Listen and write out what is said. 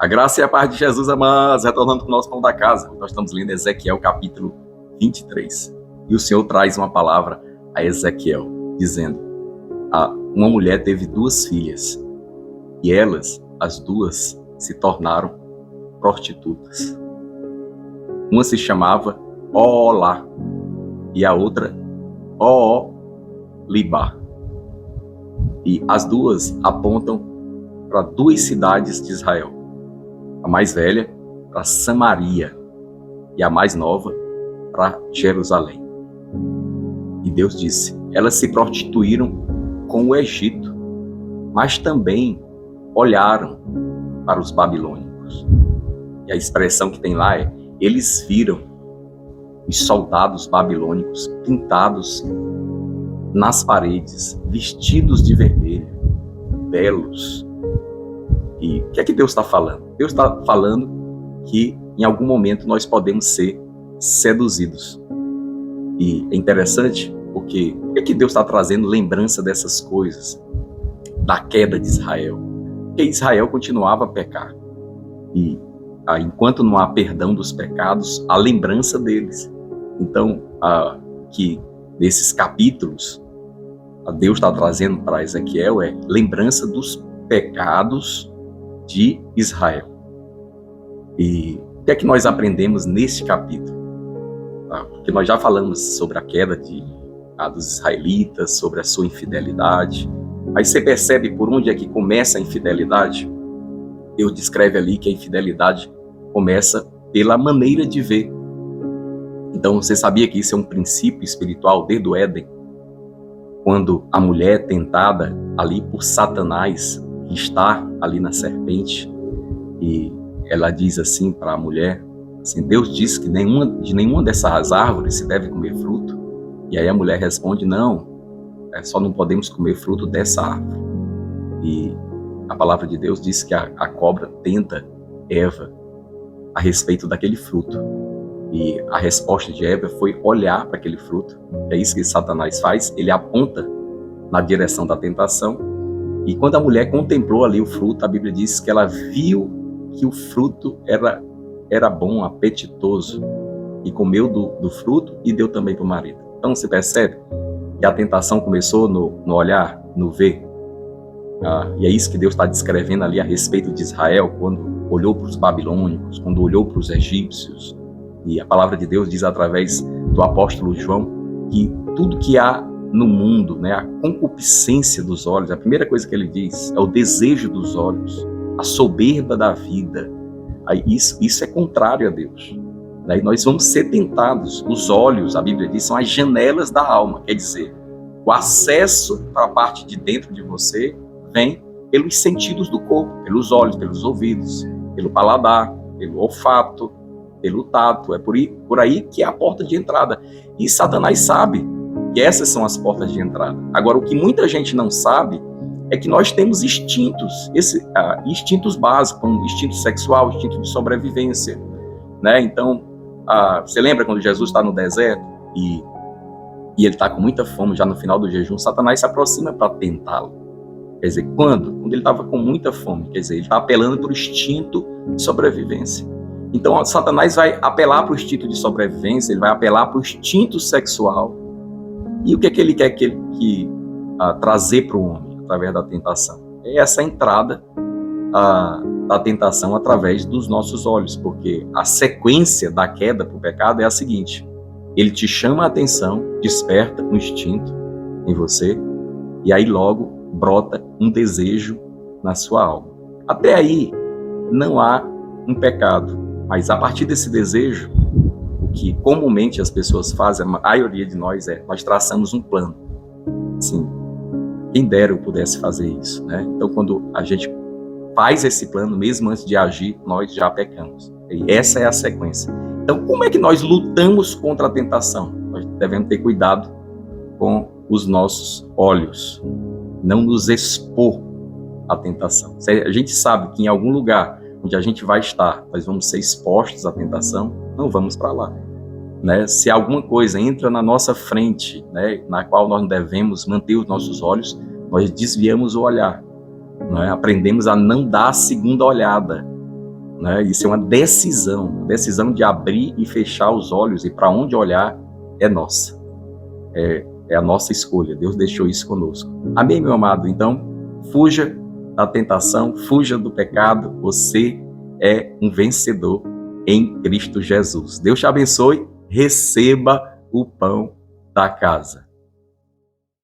A graça e a paz de Jesus, amados, retornando para o nosso pão da casa. Nós estamos lendo Ezequiel capítulo 23. E o Senhor traz uma palavra a Ezequiel, dizendo: uma mulher teve 2 filhas, e elas, as 2, se tornaram prostitutas. Uma se chamava Oolá, e a outra Oholibá. E as 2 apontam para 2 cidades de Israel. A mais velha para Samaria e a mais nova para Jerusalém. E Deus disse: elas se prostituíram com o Egito, mas também olharam para os babilônicos. E a expressão que tem lá é: eles viram os soldados babilônicos pintados nas paredes, vestidos de vermelho, belos. E o que é que Deus está falando? Deus está falando que em algum momento nós podemos ser seduzidos. E é interessante porque por que Deus está trazendo lembrança dessas coisas? Da queda de Israel. Porque Israel continuava a pecar. E enquanto não há perdão dos pecados, há lembrança deles. Então, que nesses capítulos, Deus está trazendo para Ezequiel é lembrança dos pecados de Israel. E o que é que nós aprendemos neste capítulo? Porque nós já falamos sobre a queda dos israelitas, sobre a sua infidelidade. Aí você percebe por onde é que começa a infidelidade? Deus descreve ali que a infidelidade começa pela maneira de ver. Então você sabia que isso é um princípio espiritual desde o Éden? Quando a mulher é tentada ali por Satanás, que está ali na serpente, e ela diz assim para a mulher, assim: Deus disse que de nenhuma dessas árvores se deve comer fruto. E aí a mulher responde: não, só não podemos comer fruto dessa árvore. E a palavra de Deus diz que a cobra tenta Eva a respeito daquele fruto. E a resposta de Eva foi olhar para aquele fruto. É isso que Satanás faz, ele aponta na direção da tentação. E quando a mulher contemplou ali o fruto, a Bíblia diz que ela viu que o fruto era bom, apetitoso, e comeu do fruto e deu também para o marido. Então você percebe que a tentação começou no olhar, no ver. E é isso que Deus está descrevendo ali a respeito de Israel, quando olhou para os babilônicos, quando olhou para os egípcios. E a palavra de Deus diz através do apóstolo João que tudo que há no mundo, né, a concupiscência dos olhos, a primeira coisa que ele diz é o desejo dos olhos, a soberba da vida. Isso é contrário a Deus. Daí nós vamos ser tentados. Os olhos, a Bíblia diz, são as janelas da alma. Quer dizer, o acesso para a parte de dentro de você vem pelos sentidos do corpo, pelos olhos, pelos ouvidos, pelo paladar, pelo olfato, pelo tato. É por aí que é a porta de entrada. E Satanás sabe que essas são as portas de entrada. Agora, o que muita gente não sabe é que nós temos instintos, instintos básicos, como instinto sexual, instinto de sobrevivência, né? Então, você lembra quando Jesus está no deserto e ele está com muita fome, já no final do jejum, Satanás se aproxima para tentá-lo. Quer dizer, quando ele estava com muita fome, quer dizer, ele está apelando para o instinto de sobrevivência. Então, Satanás vai apelar para o instinto de sobrevivência, ele vai apelar para o instinto sexual. E o que é que ele quer trazer para o homem através da tentação? É essa entrada da tentação através dos nossos olhos, porque a sequência da queda para o pecado é a seguinte: ele te chama a atenção, desperta um instinto em você, e aí logo brota um desejo na sua alma. Até aí não há um pecado, mas a partir desse desejo, o que comumente as pessoas fazem, a maioria de nós nós traçamos um plano. Assim, quem dera eu pudesse fazer isso, né? Então, quando a gente faz esse plano, mesmo antes de agir, nós já pecamos. E essa é a sequência. Então, como é que nós lutamos contra a tentação? Nós devemos ter cuidado com os nossos olhos, não nos expor à tentação. A gente sabe que em algum lugar onde a gente vai estar, nós vamos ser expostos à tentação, não vamos para lá, né? Se alguma coisa entra na nossa frente, né, na qual nós devemos manter os nossos olhos, nós desviamos o olhar, né? Aprendemos a não dar a segunda olhada, né? Isso é uma decisão de abrir e fechar os olhos, e para onde olhar é nossa. É a nossa escolha. Deus deixou isso conosco. Amém, meu amado? Então, fuja da tentação, fuja do pecado. Você é um vencedor em Cristo Jesus. Deus te abençoe. Receba o pão da casa.